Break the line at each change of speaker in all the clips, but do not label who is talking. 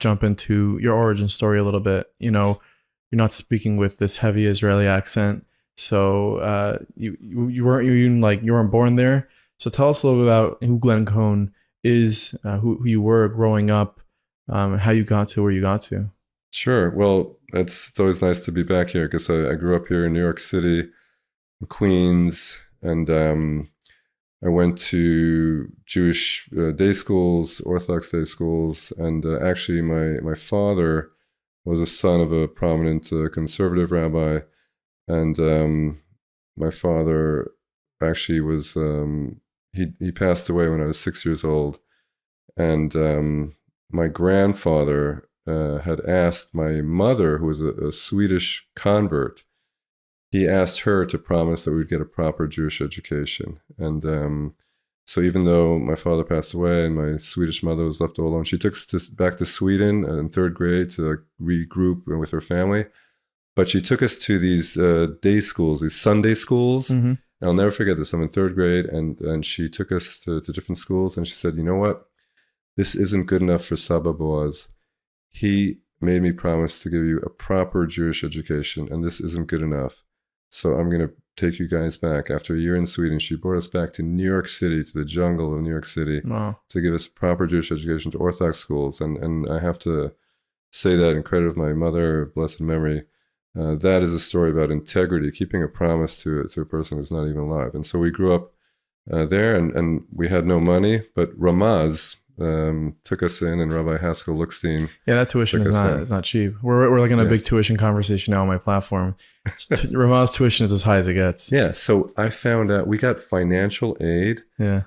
jump into your origin story a little bit. You know, you're not speaking with this heavy Israeli accent, so you weren't born there. So tell us a little bit about who Glenn Cohen is, who you were growing up, how you got to where you got to.
Sure. Well, it's always nice to be back here because I grew up here in New York City, Queens, and I went to Jewish day schools, Orthodox day schools, and actually my father was a son of a prominent conservative rabbi, and my father actually was he passed away when I was 6 years old, and my grandfather had asked my mother, who was a Swedish convert, he asked her to promise that we'd get a proper Jewish education. And so even though my father passed away and my Swedish mother was left all alone, she took us back to Sweden in third grade to regroup with her family. But she took us to these day schools, these Sunday schools. Mm-hmm. And I'll never forget this. I'm in third grade, and she took us to different schools, and she said, you know what? This isn't good enough for Saba Boaz. He made me promise to give you a proper Jewish education, and this isn't good enough. So I'm going to take you guys back. After a year in Sweden, she brought us back to New York City, to the jungle of New York City, wow, to give us a proper Jewish education, to Orthodox schools. And I have to say that in credit of my mother, blessed memory. That is a story about integrity, keeping a promise to a person who's not even alive. And so we grew up there, and we had no money, but Ramaz took us in, and Rabbi Haskell Lookstein.
Yeah, that tuition is not cheap. We're like in a big tuition conversation now on my platform. Ramaz tuition is as high as it gets.
Yeah, so I found out we got financial aid.
Yeah,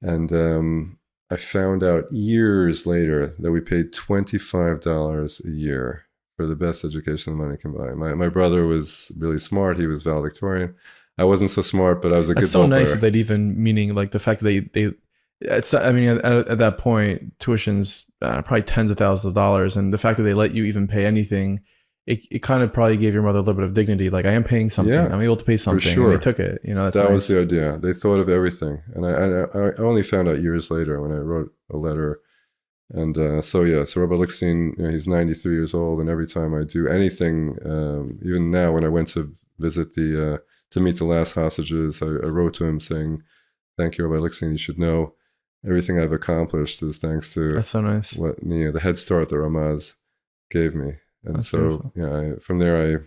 and I found out years later that we paid $25 a year for the best education money can buy. My brother was really smart. He was valedictorian. I wasn't so smart, but I was a good ball player.
That's so nice that even, meaning like the fact that they it's, I mean, at that point, tuition's probably tens of thousands of dollars. And the fact that they let you even pay anything, it kind of probably gave your mother a little bit of dignity. Like, I am paying something. Yeah, I'm able to pay something. For sure. And they took it. You know,
that was the idea. They thought of everything. And I only found out years later when I wrote a letter. And so Rabbi Lickstein, he's 93 years old. And every time I do anything, even now when I went to visit to meet the last hostages, I wrote to him saying, thank you, Rabbi Lickstein. You should know everything I've accomplished is thanks to
That's so nice.
What the head start that Ramaz gave me. And That's so beautiful. From there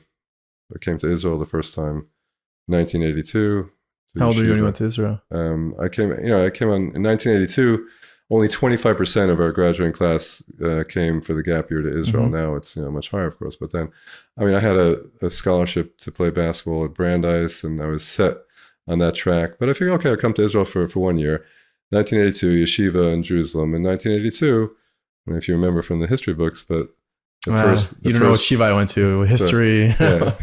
I came to Israel the first time, 1982.
How old were you when you went to Israel?
I came on in 1982. Only 25% of our graduating class came for the gap year to Israel. Mm-hmm. Now it's much higher, of course. But then, I mean, I had a scholarship to play basketball at Brandeis, and I was set on that track. But I figured, okay, I'll come to Israel for 1 year. 1982, yeshiva in Jerusalem. In 1982, I don't know if you remember from the history books, but
you don't know what yeshiva I went to, history.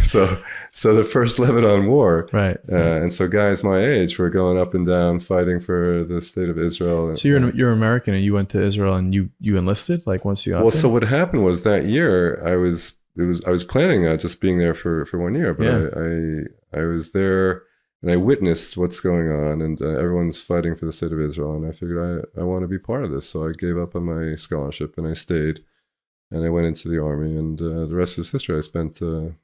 So the first Lebanon War.
Right.
And so guys my age were going up and down fighting for the state of Israel.
So you're American, and you went to Israel, and you enlisted, like, once you got there?
So what happened was that year I was planning on just being there for 1 year, but I was there. And I witnessed what's going on, and everyone's fighting for the state of Israel. And I figured I want to be part of this. So I gave up on my scholarship, and I stayed. And I went into the army, and the rest is history. I spent 30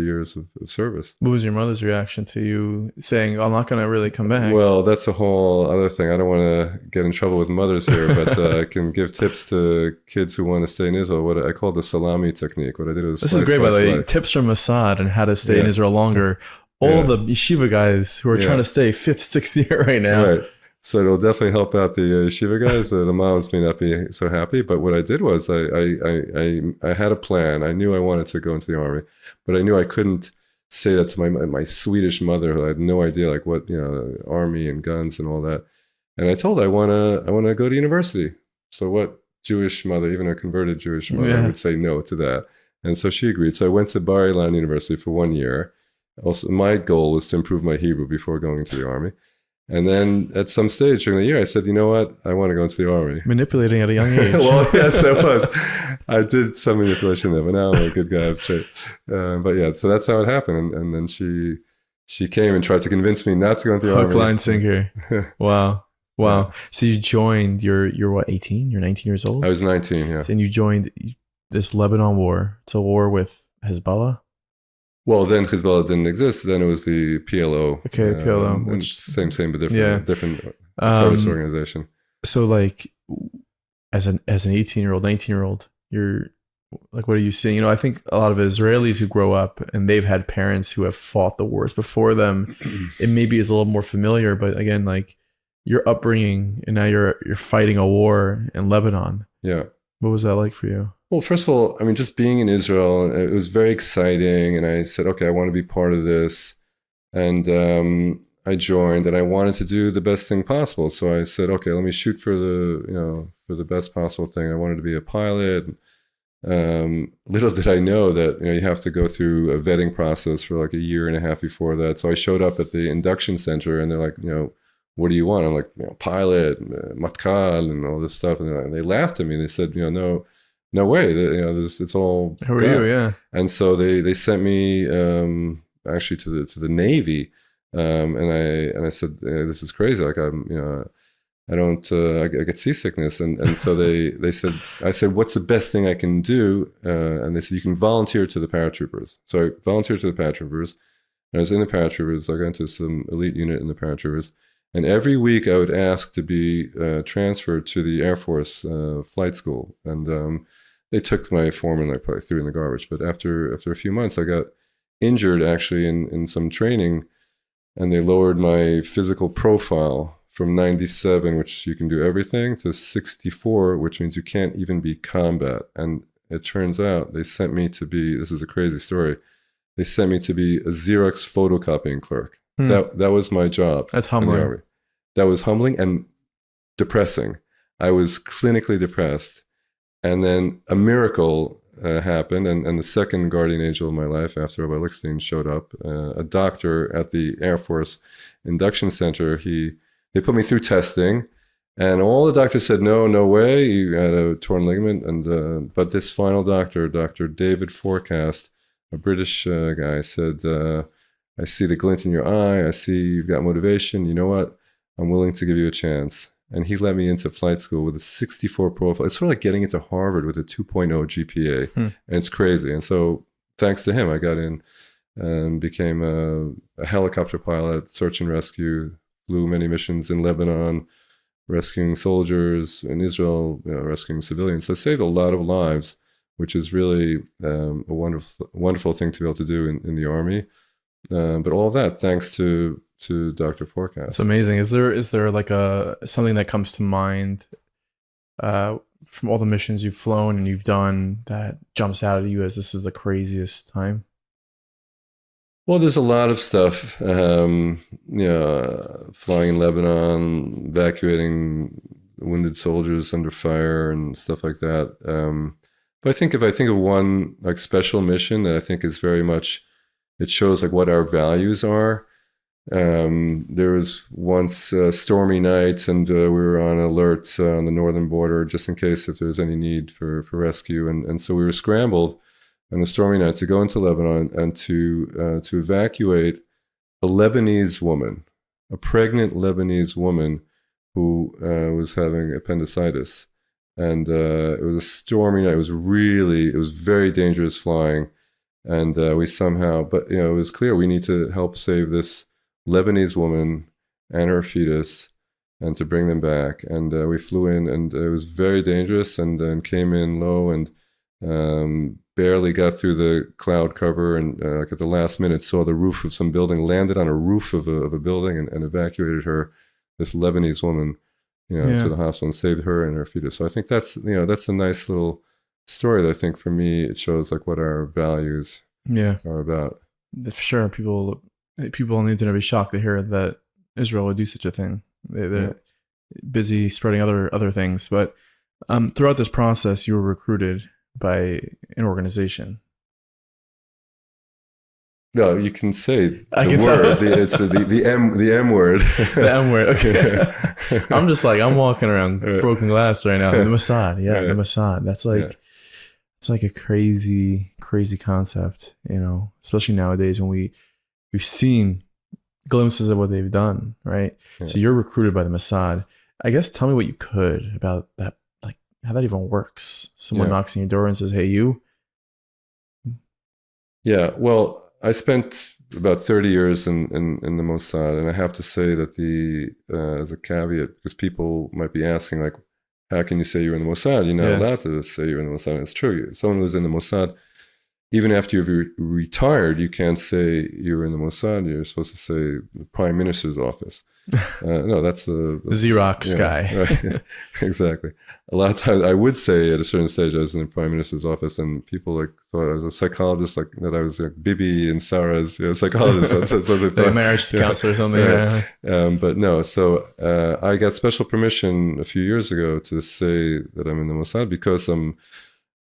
years of service.
What was your mother's reaction to you saying, I'm not going to really come back?
Well, that's a whole other thing. I don't want to get in trouble with mothers here, but I can give tips to kids who want to stay in Israel. What I call the salami technique. What I did was
This is great, by the way. Tips from Mossad on how to stay in Israel longer. The yeshiva guys who are trying to stay 5th, 6th year right now.
Right. So it'll definitely help out the yeshiva guys. The moms may not be so happy, but what I did was I had a plan. I knew I wanted to go into the army, but I knew I couldn't say that to my Swedish mother, who had no idea like what army and guns and all that. And I told her I want to go to university. So what Jewish mother, even a converted Jewish mother, would say no to that? And so she agreed. So I went to Bar Ilan University for 1 year. Also, my goal was to improve my Hebrew before going into the army. And then at some stage during the year, I said, you know what? I want to go into the army.
Manipulating at a young age.
Well, yes, that was. I did some manipulation there, but now I'm a good guy. I'm straight. But so that's how it happened. And then she came and tried to convince me not to go into the army.
Hook, line, sinker. Wow. Yeah. So you joined, you're what, 18? You're 19 years old?
I was 19, yeah.
And you joined this Lebanon war. It's a war with Hezbollah.
Well, then Hezbollah didn't exist. Then it was the PLO.
Okay, PLO,
and
which
same, but different,
yeah.
different terrorist organization.
So, like, as an 18-year-old, 19-year-old, you're like, what are you seeing? You know, I think a lot of Israelis who grow up and they've had parents who have fought the wars before them, it maybe is a little more familiar. But again, like your upbringing, and now you're fighting a war in Lebanon.
Yeah.
What was that like for you?
Well, first of all, I mean, just being in Israel, it was very exciting. And I said, okay, I want to be part of this. And I joined, and I wanted to do the best thing possible. So I said, okay, let me shoot for the best possible thing. I wanted to be a pilot. Little did I know that, you have to go through a vetting process for like a year and a half before that. So I showed up at the induction center, and they're like, what do you want? I'm like, pilot, matkal, and all this stuff. And they laughed at me. They said, no way. It's all.
Who are you? Yeah.
And so they sent me actually to the Navy, and I said, this is crazy. Like I get seasickness. And so they said, I said, what's the best thing I can do? And they said, you can volunteer to the paratroopers. So I volunteered to the paratroopers. And I was in the paratroopers. I got into some elite unit in the paratroopers. And every week I would ask to be transferred to the Air Force flight school. And they took my form and I probably threw it in the garbage. But after a few months, I got injured actually in some training. And they lowered my physical profile from 97, which you can do everything, to 64, which means you can't even be combat. And it turns out they sent me to be, this is a crazy story, they sent me to be a Xerox photocopying clerk. That was my job.
That's humbling.
That was humbling and depressing. I was clinically depressed. And then a miracle happened, and the second guardian angel of my life after Rabbi Lichtenstein showed up, a doctor at the Air Force Induction Center. They put me through testing, and all the doctors said, no way, you had a torn ligament. And but this final doctor, Dr. David Forecast, a British guy, said, I see the glint in your eye. I see you've got motivation. You know what? I'm willing to give you a chance. And he let me into flight school with a 64 profile. It's sort of like getting into Harvard with a 2.0 GPA. And it's crazy. And so thanks to him, I got in and became a helicopter pilot, search and rescue, flew many missions in Lebanon, rescuing soldiers, in Israel, rescuing civilians. So I saved a lot of lives, which is really a wonderful thing to be able to do in the Army. But all of that thanks to Dr. Forecast.
It's amazing. Is there like something that comes to mind from all the missions you've flown and you've done that jumps out at you as this is the craziest time?
Well, there's a lot of stuff. Flying in Lebanon, evacuating wounded soldiers under fire and stuff like that. But I think if I think of one like special mission that I think is very much, it shows like what our values are. There was once stormy nights, and we were on alert on the northern border just in case if there was any need for rescue. And so we were scrambled on the stormy nights to go into Lebanon and to evacuate a Lebanese woman, a pregnant Lebanese woman who was having appendicitis. And it was a stormy night. It was very dangerous flying. And we somehow, but it was clear we need to help save this Lebanese woman and her fetus and to bring them back. And we flew in, and it was very dangerous, and then came in low and barely got through the cloud cover, and like at the last minute saw the roof of some building, landed on a roof of a building, and evacuated her, this Lebanese woman, to the hospital, and saved her and her fetus. So I think that's a nice little story that I think for me it shows like what our values are about.
For sure, people on the internet be shocked to hear that Israel would do such a thing. They're busy spreading other things, but throughout this process, you were recruited by an organization.
No, you can say the word. It's the M word.
The M word. Okay. I'm just like, I'm walking around broken glass right now. The Mossad. Yeah, the Mossad. That's like, it's like a crazy concept, especially nowadays when we've seen glimpses of what they've done, right? Yeah. So you're recruited by the Mossad. I guess tell me what you could about that, like how that even works. Someone
Yeah.
knocks on your door and says, "Hey, you."
Yeah, well, I spent about 30 years in the Mossad, and I have to say that as a caveat, because people might be asking, like, how can you say you're in the Mossad? You're not allowed to say you're in the Mossad. And it's true. Someone who's in the Mossad, even after you've retired, you can't say you're in the Mossad. You're supposed to say the Prime Minister's office. No, that's the
Xerox guy.
Right. Exactly. A lot of times I would say at a certain stage I was in the Prime Minister's office, and people like thought I was a psychologist, like that I was like Bibi and Sarah's psychologist. That's what they thought.
Like marriage counselor or something.
Right. But no, so I got special permission a few years ago to say that I'm in the Mossad because I'm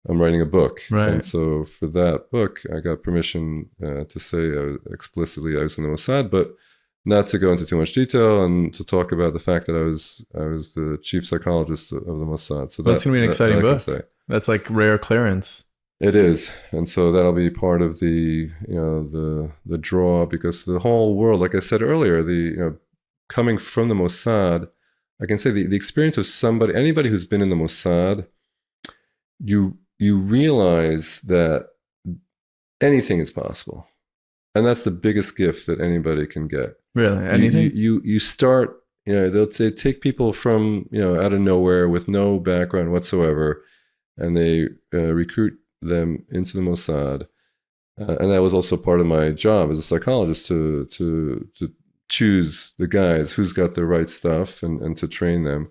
writing a book.
Right.
And so for that book, I got permission to say explicitly I was in the Mossad, but not to go into too much detail and to talk about the fact that I was the chief psychologist of the Mossad. So
that's going to be an exciting book. That's like rare clearance.
It is. And so that'll be part of the draw, because the whole world, like I said earlier, coming from the Mossad, I can say the experience of anybody who's been in the Mossad, you realize that anything is possible. And that's the biggest gift that anybody can get.
Really? Anything?
You start, they'll say, take people from, out of nowhere with no background whatsoever, and they recruit them into the Mossad. And that was also part of my job as a psychologist to choose the guys who's got the right stuff and to train them.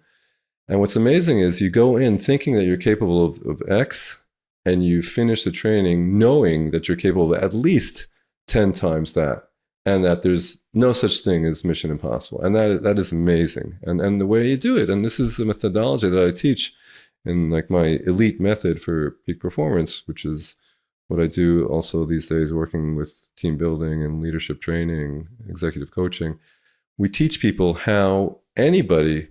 And what's amazing is you go in thinking that you're capable of X, and you finish the training knowing that you're capable of at least 10 times that, and that there's no such thing as mission impossible. And that is amazing. And the way you do it, and this is a methodology that I teach in like my elite method for peak performance, which is what I do also these days, working with team building and leadership training, executive coaching. We teach people how anybody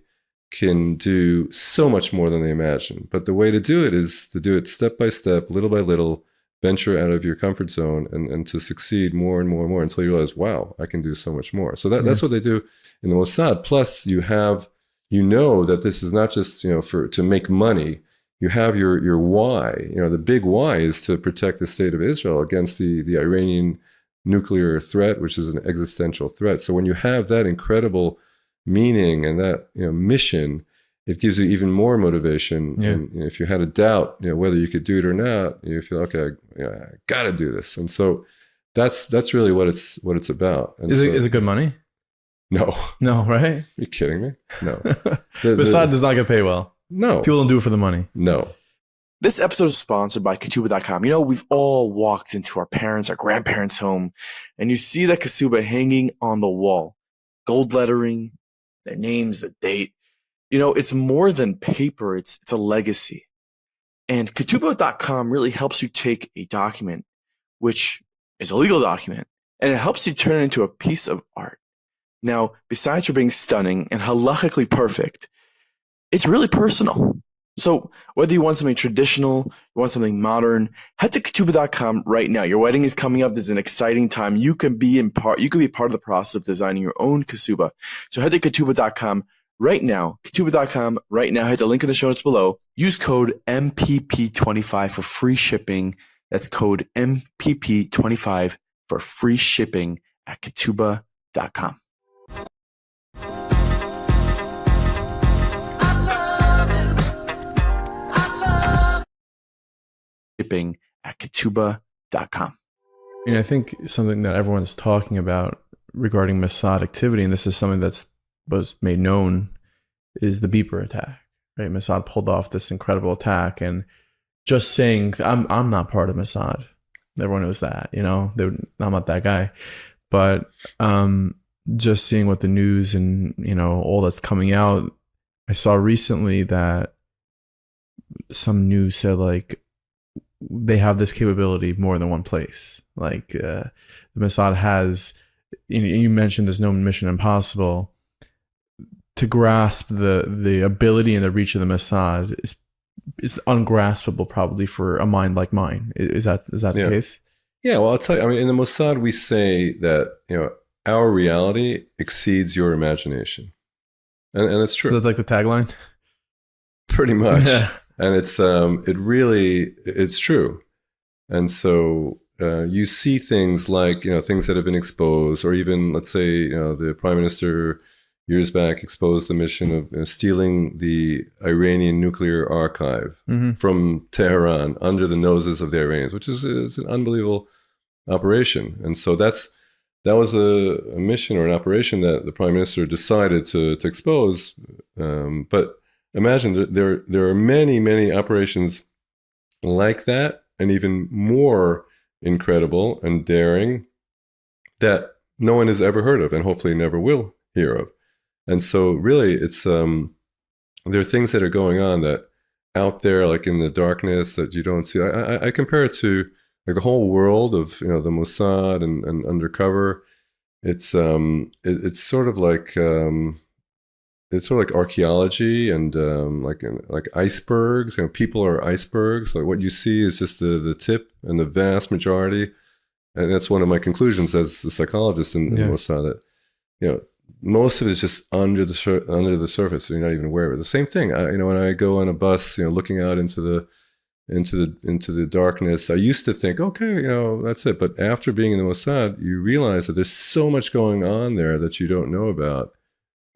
can do so much more than they imagine. But the way to do it is to do it step by step, little by little, venture out of your comfort zone and to succeed more and more and more until you realize, wow, I can do so much more. So that's what they do in the Mossad. Plus you have, that this is not just, to make money. You have your why. The big why is to protect the state of Israel against the Iranian nuclear threat, which is an existential threat. So when you have that incredible meaning and that mission, it gives you even more motivation. Yeah. And if you had a doubt, whether you could do it or not, you feel, okay, I got to do this. And so that's really what it's about. And
is it good money?
No,
right?
Are you kidding me? No.
Mossad does not get paid well.
No,
people don't do it for the money.
No.
This episode is sponsored by Ketubah.com. We've all walked into our parents' or grandparents' home, and you see that Ketubah hanging on the wall, gold lettering, their names, the date. It's more than paper. It's a legacy. And Ketubah.com really helps you take a document, which is a legal document, and it helps you turn it into a piece of art. Now, besides for being stunning and halakhically perfect, it's really personal. So whether you want something traditional, you want something modern, head to Ketubah.com right now. Your wedding is coming up. This is an exciting time. You can be part of the process of designing your own Ketubah. So head to Ketubah.com right now. Ketubah.com right now. Hit the link in the show notes below. Use code MPP25 for free shipping. That's code MPP25 for free shipping at Ketubah.com. Shipping at Ketubah.com.
I think something that everyone's talking about regarding Mossad activity, and this is something that's was made known, is the beeper attack. Right, Mossad pulled off this incredible attack, and just saying I'm not part of Mossad. Everyone knows that, I'm not that guy. But just seeing what the news and all that's coming out, I saw recently that some news said like they have this capability more than one place. Like the Mossad has, you mentioned there's no mission impossible. To grasp the ability and the reach of the Mossad is ungraspable probably for a mind like mine. Is that the case?
Yeah, well, I'll tell you, in the Mossad, we say that, our reality exceeds your imagination. And it's true.
Is that like the tagline?
Pretty much. And it's true. And so you see things like, things that have been exposed, or even, let's say, the prime minister years back exposed the mission of stealing the Iranian nuclear archive from Tehran under the noses of the Iranians, which is an unbelievable operation. And so that was a mission or an operation that the prime minister decided to expose. But imagine there are many, many operations like that, and even more incredible and daring, that no one has ever heard of and hopefully never will hear of. And so really it's there are things that are going on that out there, like in the darkness, that you don't see. I compare it to like the whole world of the Mossad and undercover. It's sort of like archaeology and like icebergs. People are icebergs. Like what you see is just the tip, and the vast majority. And that's one of my conclusions as the psychologist in Mossad, that most of it is just under the surface, so you're not even aware of it. The same thing, when I go on a bus, looking out into the darkness, I used to think, okay, that's it. But after being in the Mossad, you realize that there's so much going on there that you don't know about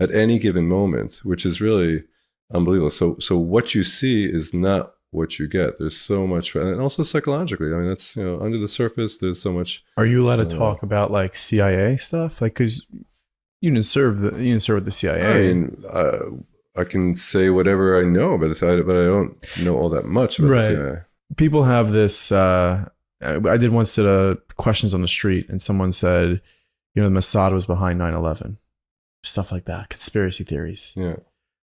at any given moment, which is really unbelievable. So what you see is not what you get. There's so much, and also psychologically. I mean, that's under the surface. There's so much.
Are you allowed to talk about like CIA stuff? Like, because you didn't serve with the CIA.
I mean, I can say whatever I know, but I don't know all that much about the CIA.
People have this. I did once did questions on the street, and someone said, the Mossad was behind 9/11, stuff like that, conspiracy theories.
Yeah.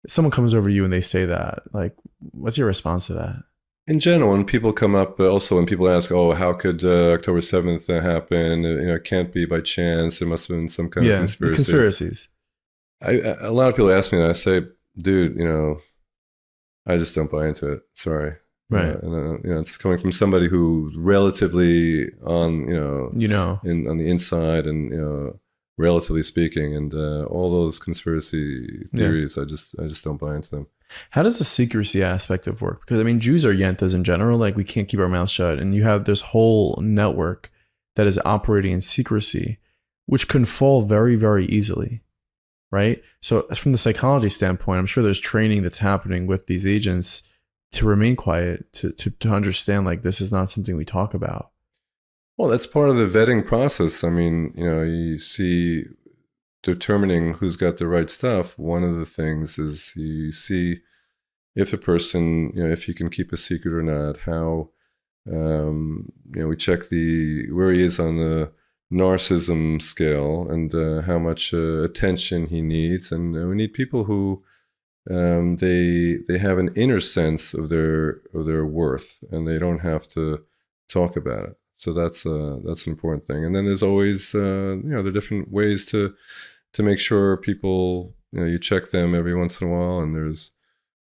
Someone comes over to you and they say that. Like, what's your response to that?
In general, when people come up, but also when people ask, "Oh, how could October 7th happen?" It can't be by chance. There must have been some kind of conspiracy.
Conspiracies.
A lot of people ask me that. I say, "Dude, I just don't buy into it. Sorry."
Right.
It's coming from somebody who relatively on on the inside and relatively speaking, and all those conspiracy theories, I just don't buy into them.
How does the secrecy aspect of work? Because I mean, Jews are yentas in general. Like, we can't keep our mouths shut, and you have this whole network that is operating in secrecy, which can fall very, very easily, right? So from the psychology standpoint, I'm sure there's training that's happening with these agents to remain quiet, to understand like this is not something we talk about.
Well, that's part of the vetting process. I mean, you see, determining who's got the right stuff. One of the things is you see if the person, if you can keep a secret or not. How, we check where he is on the narcissism scale, and how much attention he needs, and we need people who they have an inner sense of their worth, and they don't have to talk about it. So that's an important thing. And then there's always there are different ways to make sure people, you check them every once in a while, and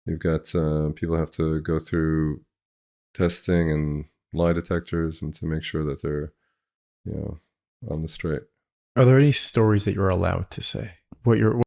you've got people have to go through testing and lie detectors, and to make sure that they're on the straight.
Are there any stories that you're allowed to say?